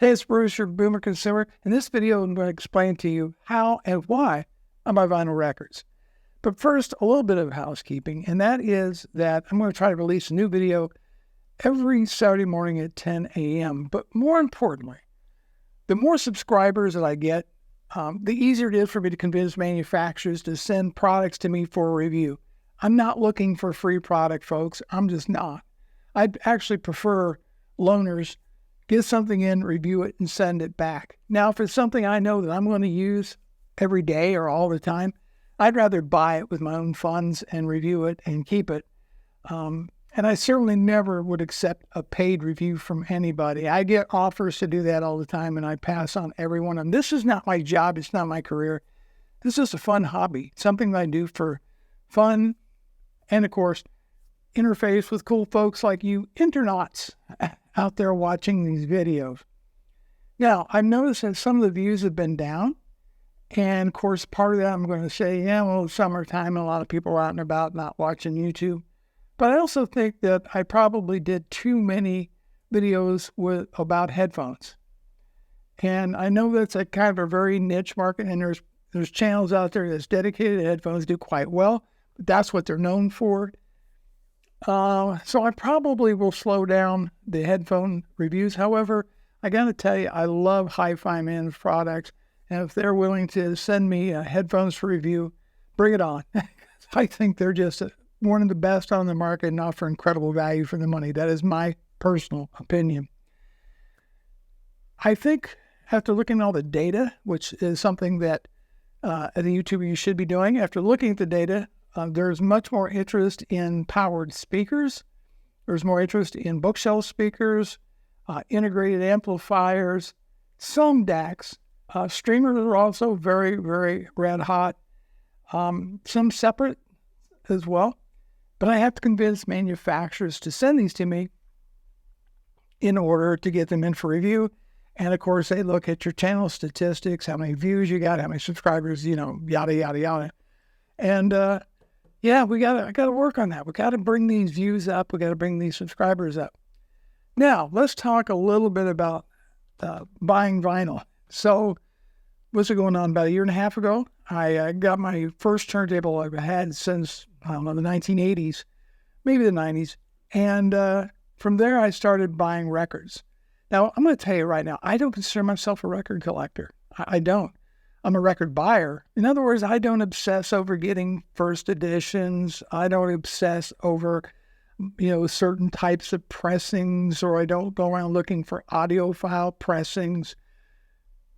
Hey, it's Bruce, your Boomer Consumer. In this video, I'm going to explain to you how and why I buy vinyl records. But first, a little bit of housekeeping, and that is that I'm going to try to release a new video every Saturday morning at 10 a.m. But more importantly, the more subscribers that I get, the easier it is for me to convince manufacturers to send products to me for a review. I'm not looking for free product, folks. I'm just not. I'd actually prefer loaners get something in, review it, and send it back. Now, if it's something I know that I'm going to use every day or all the time, I'd rather buy it with my own funds and review it and keep it. And I certainly never would accept a paid review from anybody. I get offers to do that all the time, and I pass on every one of them. This is not my job. It's not my career. This is a fun hobby, something that I do for fun and, of course, interface with cool folks like you internauts out there watching these videos. Now, I've noticed that some of the views have been down. And of course, part of that I'm going to say, yeah, well, it's summertime and a lot of people are out and about not watching YouTube. But I also think that I probably did too many videos about headphones. And I know that's a kind of a very niche market, and there's channels out there that's dedicated to headphones, do quite well. But that's what they're known for. So I probably will slow down the headphone reviews. However, I got to tell you, I love Hi-Fi Man's products. And if they're willing to send me headphones for review, bring it on. I think they're just one of the best on the market and offer incredible value for the money. That is my personal opinion. I think after looking at all the data, which is something that as a YouTuber you should be doing, after looking at the data, there's much more interest in powered speakers. There's more interest in bookshelf speakers, integrated amplifiers, some DACs. Streamers are also very, very red hot. Some separate as well. But I have to convince manufacturers to send these to me in order to get them in for review. And of course, they look at your channel statistics, how many views you got, how many subscribers, yada, yada, yada. And yeah, I got to work on that. We got to bring these views up. We got to bring these subscribers up. Now, let's talk a little bit about buying vinyl. So, what's going on? About a year and a half ago, I got my first turntable I've had since, I don't know, the 1980s, maybe the 90s. And from there, I started buying records. Now, I'm going to tell you right now, I don't consider myself a record collector. I don't. I'm a record buyer. In other words, I don't obsess over getting first editions. I don't obsess over, certain types of pressings, or I don't go around looking for audiophile pressings.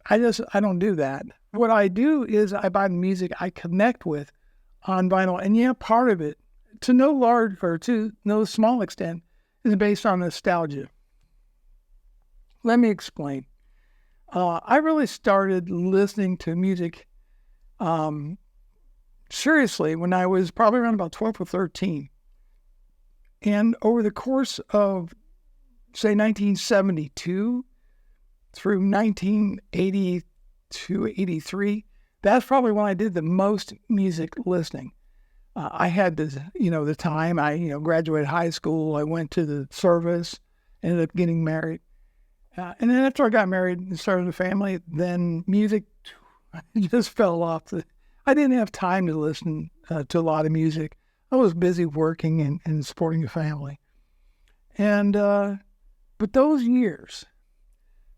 I don't do that. What I do is I buy the music I connect with on vinyl. And yeah, part of it, to no small extent, is based on nostalgia. Let me explain. I really started listening to music seriously when I was probably around about 12 or 13. And over the course of, say, 1972 through 1982, 83, that's probably when I did the most music listening. I had the time. I, graduated high school. I went to the service, ended up getting married. And then after I got married and started a family, then music just fell off. I didn't have time to listen to a lot of music. I was busy working and supporting a family. And, but those years,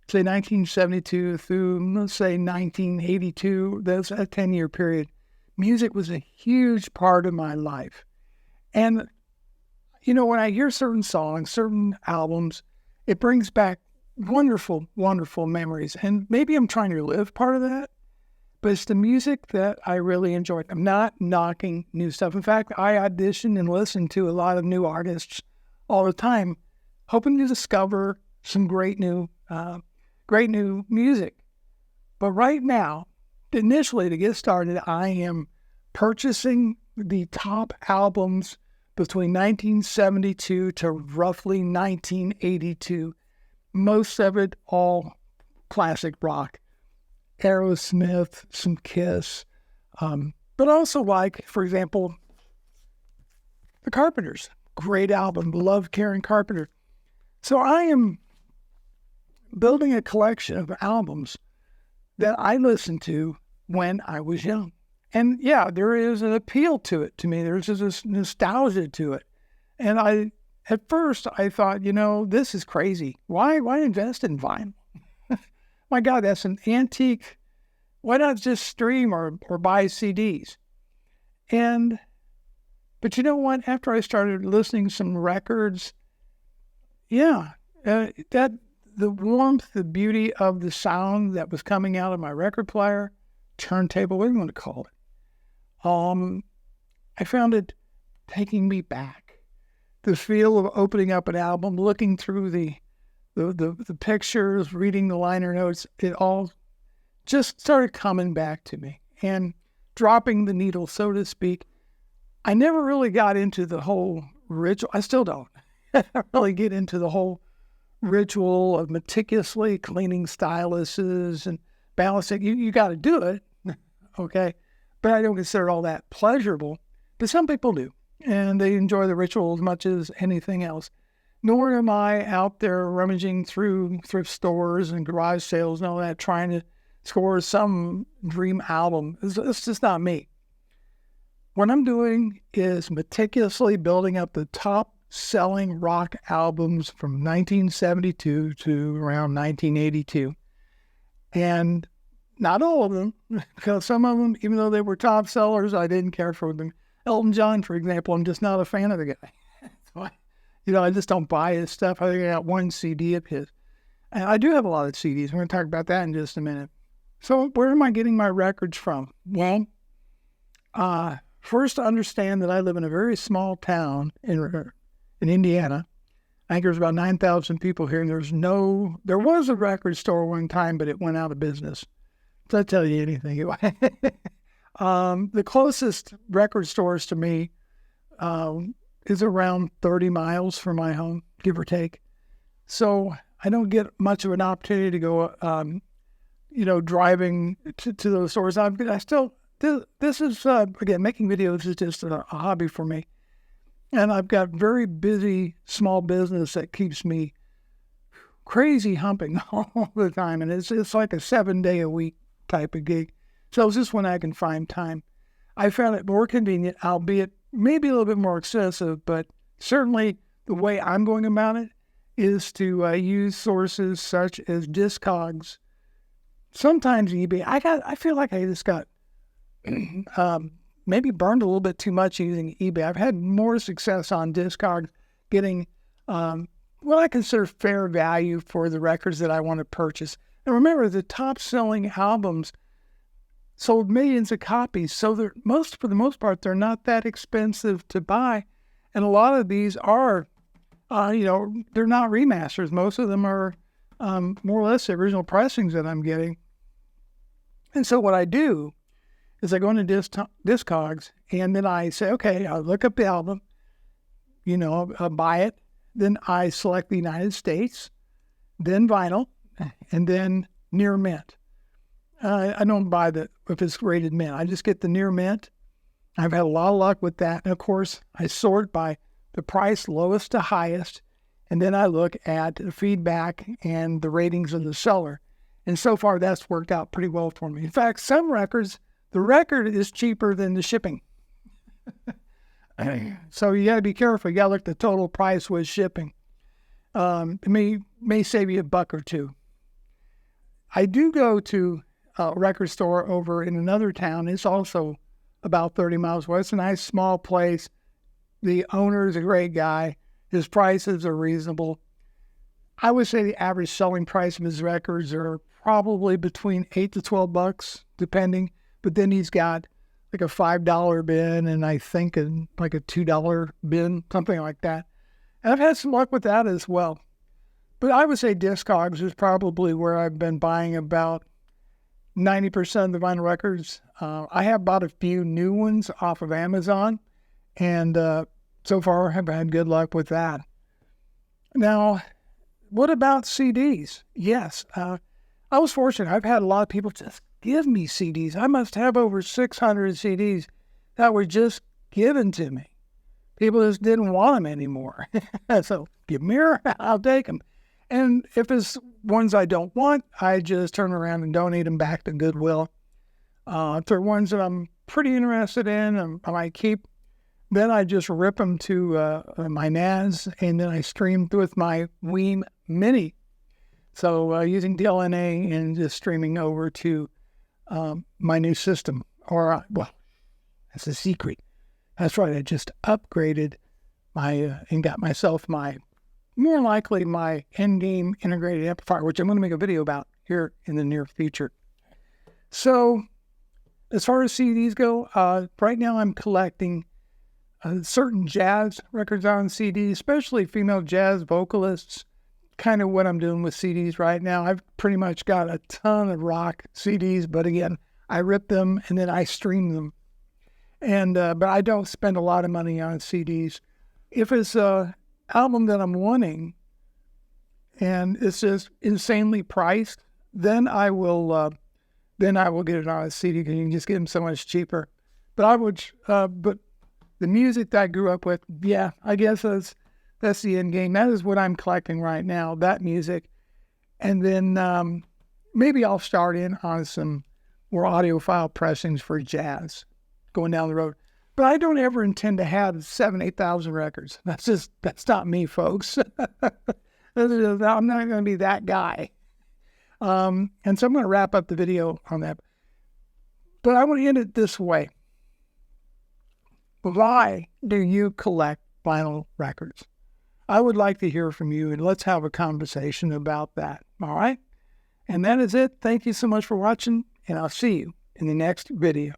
say 1972 through, let's say 1982, that's a 10-year period, music was a huge part of my life. And, when I hear certain songs, certain albums, it brings back wonderful, wonderful memories. And maybe I'm trying to relive part of that, but it's the music that I really enjoyed. I'm not knocking new stuff. In fact, I audition and listen to a lot of new artists all the time, hoping to discover some great new music. But right now, initially to get started, I am purchasing the top albums between 1972 to roughly 1982. Most of it all classic rock, Aerosmith, some Kiss, but also like, for example, the Carpenters. Great album, love Karen Carpenter. So I am building a collection of albums that I listened to when I was young. And yeah, there is an appeal to it to me. There's just this nostalgia to it. And at first I thought, this is crazy. Why invest in vinyl? My God, that's an antique. Why not just stream or buy CDs? But you know what? After I started listening to some records, that the warmth, the beauty of the sound that was coming out of my record player, turntable, whatever you want to call it, I found it taking me back. The feel of opening up an album, looking through the pictures, reading the liner notes, it all just started coming back to me and dropping the needle, so to speak. I never really got into the whole ritual. I still don't really get into the whole ritual of meticulously cleaning styluses and balancing. You got to do it, okay? But I don't consider all that pleasurable. But some people do, and they enjoy the ritual as much as anything else. Nor am I out there rummaging through thrift stores and garage sales and all that, trying to score some dream album. It's just not me. What I'm doing is meticulously building up the top-selling rock albums from 1972 to around 1982. And not all of them, because some of them, even though they were top sellers, I didn't care for them. Elton John, for example, I'm just not a fan of the guy. So I just don't buy his stuff. I think I got one CD of his. And I do have a lot of CDs. We're going to talk about that in just a minute. So where am I getting my records from? Well, first, understand that I live in a very small town in Indiana. I think there's about 9,000 people here, and there was a record store one time, but it went out of business. Does that tell you anything? The closest record stores to me is around 30 miles from my home, give or take. So I don't get much of an opportunity to go, driving to those stores. This is, again, making videos is just a hobby for me. And I've got very busy small business that keeps me crazy humping all the time. And it's like a 7-day-a-week type of gig. So it's just when I can find time. I found it more convenient, albeit maybe a little bit more expensive, but certainly the way I'm going about it is to use sources such as Discogs, sometimes eBay. I feel like I just got maybe burned a little bit too much using eBay. I've had more success on Discogs getting what I consider fair value for the records that I want to purchase. And remember, the top-selling albums sold millions of copies, so for the most part, they're not that expensive to buy. And a lot of these are, they're not remasters. Most of them are more or less the original pressings that I'm getting. And so what I do is I go into Discogs, and then I say, okay, I'll look up the album, I'll buy it. Then I select the United States, then vinyl, and then near mint. I don't buy if it's rated mint. I just get the near mint. I've had a lot of luck with that. And of course, I sort by the price lowest to highest, and then I look at the feedback and the ratings of the seller. And so far, that's worked out pretty well for me. In fact, some records, the record is cheaper than the shipping. So you got to be careful. You got to look at the total price with shipping. It may save you $1 or $2. I do go to a record store over in another town. It's also about 30 miles away. It's a nice small place. The owner is a great guy. His prices are reasonable. I would say the average selling price of his records are probably between $8 to $12, depending. But then he's got like a $5 bin and I think like a $2 bin, something like that. And I've had some luck with that as well. But I would say Discogs is probably where I've been buying about 90% of the vinyl records. I have bought a few new ones off of Amazon, and so far I've had good luck with that. Now, what about CDs? Yes, I was fortunate. I've had a lot of people just give me CDs. I must have over 600 CDs that were just given to me. People just didn't want them anymore. So give me, I'll take them. And if it's ones I don't want, I just turn around and donate them back to Goodwill. If they're ones that I'm pretty interested in, I might keep, then I just rip them to my NAS, and then I stream with my Weem Mini. So using DLNA and just streaming over to my new system. Or, well, that's a secret. That's right, I just upgraded and got myself more likely my end-game integrated amplifier, which I'm going to make a video about here in the near future. So, as far as CDs go, right now I'm collecting certain jazz records on CD, especially female jazz vocalists. Kind of what I'm doing with CDs right now. I've pretty much got a ton of rock CDs, but again, I rip them and then I stream them. And but I don't spend a lot of money on CDs. If it's an album that I'm wanting and it's just insanely priced, then I will get it on a CD because you can just get them so much cheaper. But but the music that I grew up with, yeah, I guess that's the end game. That is what I'm collecting right now, that music. And then maybe I'll start in on some more audiophile pressings for jazz going down the road. But I don't ever intend to have 8,000 records. That's not me, folks. I'm not going to be that guy. And so I'm going to wrap up the video on that. But I want to end it this way. Why do you collect vinyl records? I would like to hear from you, and let's have a conversation about that. All right? And that is it. Thank you so much for watching, and I'll see you in the next video.